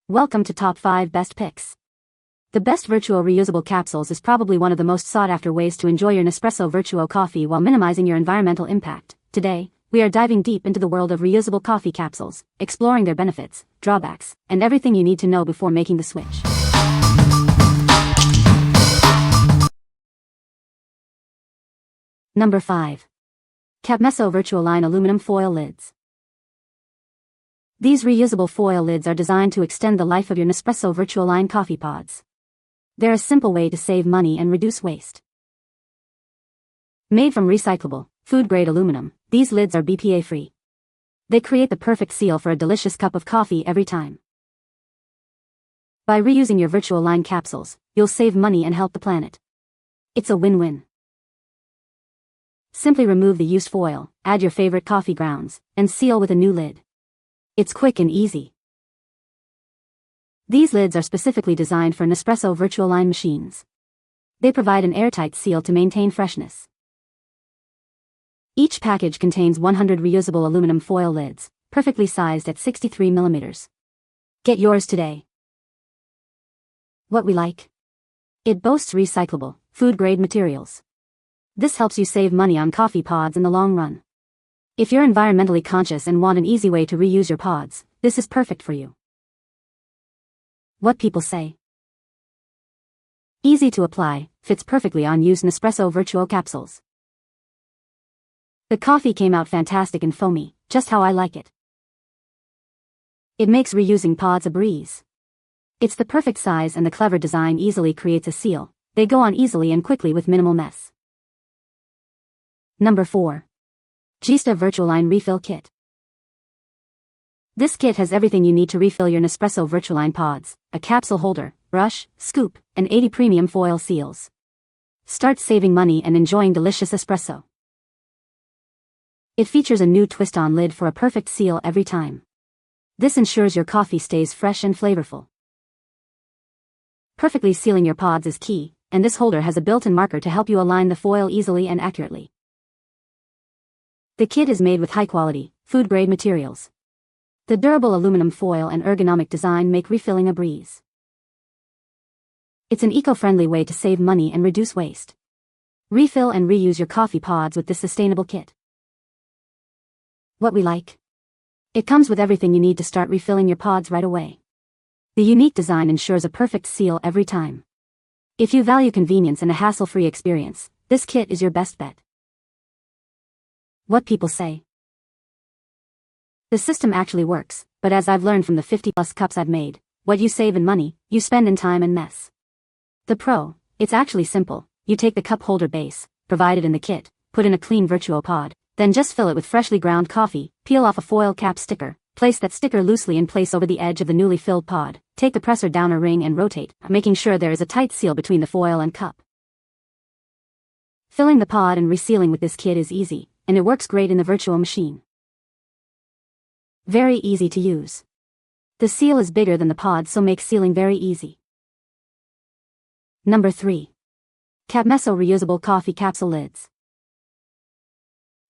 Welcome to Top 5 Best Picks. The best Vertuo reusable capsules is probably one of the most sought-after ways to enjoy your Nespresso Vertuo coffee while minimizing your environmental impact. Today, we are diving deep into the world of reusable coffee capsules, exploring their benefits, drawbacks, and everything you need to know before making the switch. Number 5. CAPMESSO VertuoLine Aluminum Foil Lids. These reusable foil lids are designed to extend the life of your Nespresso VertuoLine coffee pods. They're a simple way to save money and reduce waste. Made from recyclable, food-grade aluminum, these lids are BPA-free. They create the perfect seal for a delicious cup of coffee every time. By reusing your VertuoLine capsules, you'll save money and help the planet. It's a win-win. Simply remove the used foil, add your favorite coffee grounds, and seal with a new lid. It's quick and easy. These lids are specifically designed for Nespresso VertuoLine machines. They provide an airtight seal to maintain freshness. Each package contains 100 reusable aluminum foil lids, perfectly sized at 63 mm. Get yours today. What we like? It boasts recyclable, food-grade materials. This helps you save money on coffee pods in the long run. If you're environmentally conscious and want an easy way to reuse your pods, this is perfect for you. What people say? Easy to apply, fits perfectly on used Nespresso Vertuo capsules. The coffee came out fantastic and foamy, just how I like it. It makes reusing pods a breeze. It's the perfect size and the clever design easily creates a seal. They go on easily and quickly with minimal mess. Number 4. GEESTA VertuoLine Refill Kit. This kit has everything you need to refill your Nespresso VertuoLine pods: a capsule holder, brush, scoop, and 80 premium foil seals. Start saving money and enjoying delicious espresso. It features a new twist-on lid for a perfect seal every time. This ensures your coffee stays fresh and flavorful. Perfectly sealing your pods is key, and this holder has a built-in marker to help you align the foil easily and accurately. The kit is made with high-quality, food-grade materials. The durable aluminum foil and ergonomic design make refilling a breeze. It's an eco-friendly way to save money and reduce waste. Refill and reuse your coffee pods with this sustainable kit. What we like? It comes with everything you need to start refilling your pods right away. The unique design ensures a perfect seal every time. If you value convenience and a hassle-free experience, this kit is your best bet. What people say? The system actually works, but as I've learned from the 50+ cups I've made, what you save in money, you spend in time and mess. The pro: it's actually simple. You take the cup holder base, provided in the kit, put in a clean Vertuo pod, then just fill it with freshly ground coffee, peel off a foil cap sticker, place that sticker loosely in place over the edge of the newly filled pod, take the presser down a ring and rotate, making sure there is a tight seal between the foil and cup. Filling the pod and resealing with this kit is easy, and it works great in the Vertuo machine. Very easy to use. The seal is bigger than the pod, so makes sealing very easy. Number 3. CAPMESSO Reusable Coffee Capsule Lids.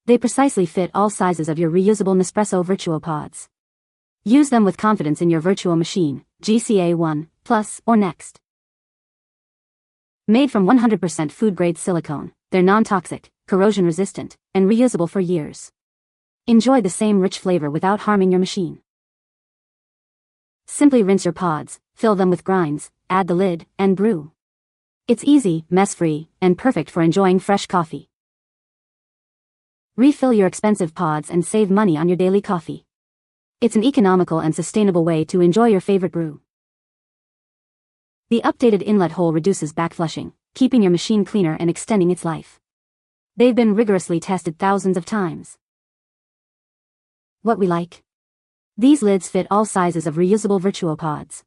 They precisely fit all sizes of your reusable Nespresso Vertuo pods. Use them with confidence in your Vertuo machine, GCA1, Plus, or Next. Made from 100% food-grade silicone, they're non-toxic, corrosion-resistant, and reusable for years. Enjoy the same rich flavor without harming your machine. Simply rinse your pods, fill them with grinds, add the lid, and brew. It's easy, mess-free, and perfect for enjoying fresh coffee. Refill your expensive pods and save money on your daily coffee. It's an economical and sustainable way to enjoy your favorite brew. The updated inlet hole reduces backflushing, keeping your machine cleaner and extending its life. They've been rigorously tested thousands of times. What we like? These lids fit all sizes of reusable Vertuo pods.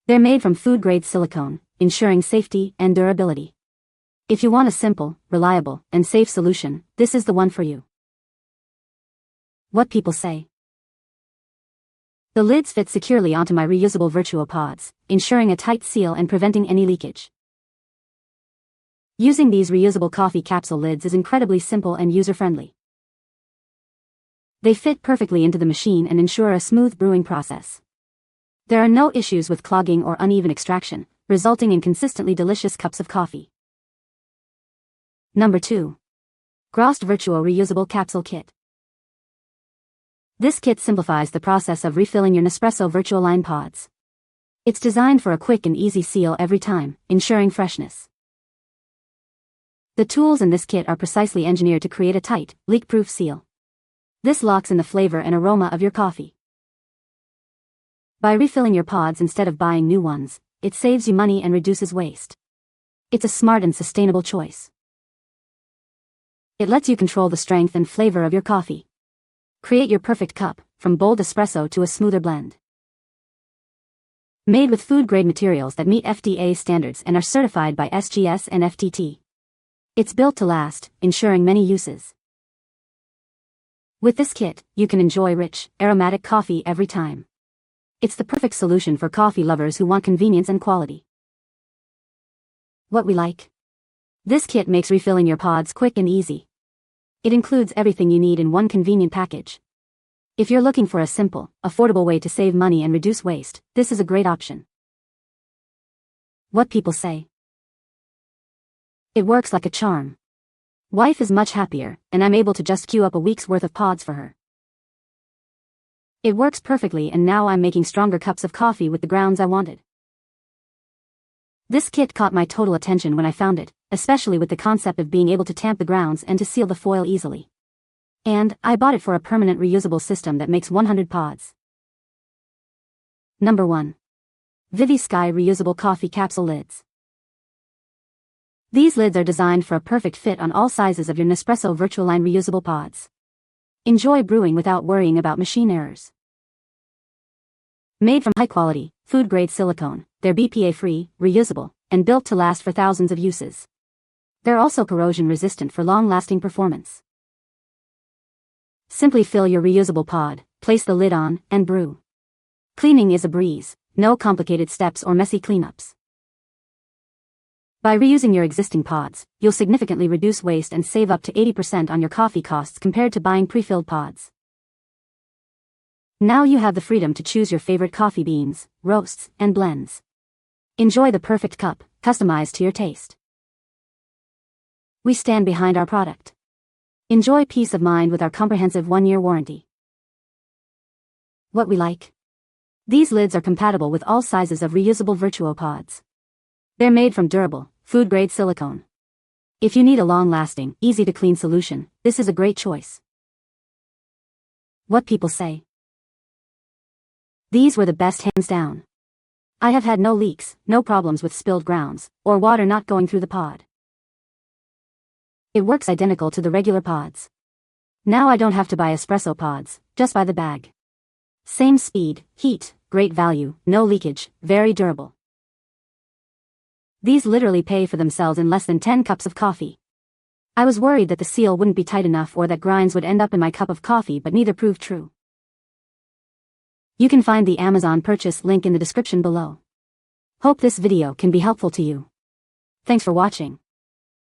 They're made from food-grade silicone, ensuring safety and durability. If you want a simple, reliable, and safe solution, this is the one for you. What people say? The lids fit securely onto my reusable Vertuo pods, ensuring a tight seal and preventing any leakage. Using these reusable coffee capsule lids is incredibly simple and user-friendly. They fit perfectly into the machine and ensure a smooth brewing process. There are no issues with clogging or uneven extraction, resulting in consistently delicious cups of coffee. Number 2. Grasseed Vertuo Reusable Capsule Kit. This kit simplifies the process of refilling your Nespresso VertuoLine pods. It's designed for a quick and easy seal every time, ensuring freshness. The tools in this kit are precisely engineered to create a tight, leak-proof seal. This locks in the flavor and aroma of your coffee. By refilling your pods instead of buying new ones, it saves you money and reduces waste. It's a smart and sustainable choice. It lets you control the strength and flavor of your coffee. Create your perfect cup, from bold espresso to a smoother blend. Made with food-grade materials that meet FDA standards and are certified by SGS and FTT. It's built to last, ensuring many uses. With this kit, you can enjoy rich, aromatic coffee every time. It's the perfect solution for coffee lovers who want convenience and quality. What we like. This kit makes refilling your pods quick and easy. It includes everything you need in one convenient package. If you're looking for a simple, affordable way to save money and reduce waste, this is a great option. What people say. It works like a charm. Wife is much happier, and I'm able to just queue up a week's worth of pods for her. It works perfectly, and now I'm making stronger cups of coffee with the grounds I wanted. This kit caught my total attention when I found it, especially with the concept of being able to tamp the grounds and to seal the foil easily. And I bought it for a permanent reusable system that makes 100 pods. Number 1. VIVI Sky Reusable Coffee Capsule Lids. These lids are designed for a perfect fit on all sizes of your Nespresso VertuoLine reusable pods. Enjoy brewing without worrying about machine errors. Made from high-quality, food-grade silicone, they're BPA-free, reusable, and built to last for thousands of uses. They're also corrosion-resistant for long-lasting performance. Simply fill your reusable pod, place the lid on, and brew. Cleaning is a breeze, no complicated steps or messy cleanups. By reusing your existing pods, you'll significantly reduce waste and save up to 80% on your coffee costs compared to buying pre-filled pods. Now you have the freedom to choose your favorite coffee beans, roasts, and blends. Enjoy the perfect cup, customized to your taste. We stand behind our product. Enjoy peace of mind with our comprehensive 1-year warranty. What we like. These lids are compatible with all sizes of reusable Vertuo pods. They're made from durable, food-grade silicone. If you need a long-lasting, easy-to-clean solution, this is a great choice. What people say. These were the best, hands down. I have had no leaks, no problems with spilled grounds, or water not going through the pod. It works identical to the regular pods. Now I don't have to buy espresso pods, just buy the bag. Same speed, heat, great value, no leakage, very durable. These literally pay for themselves in less than 10 cups of coffee. I was worried that the seal wouldn't be tight enough or that grinds would end up in my cup of coffee, but neither proved true. You can find the Amazon purchase link in the description below. Hope this video can be helpful to you. Thanks for watching.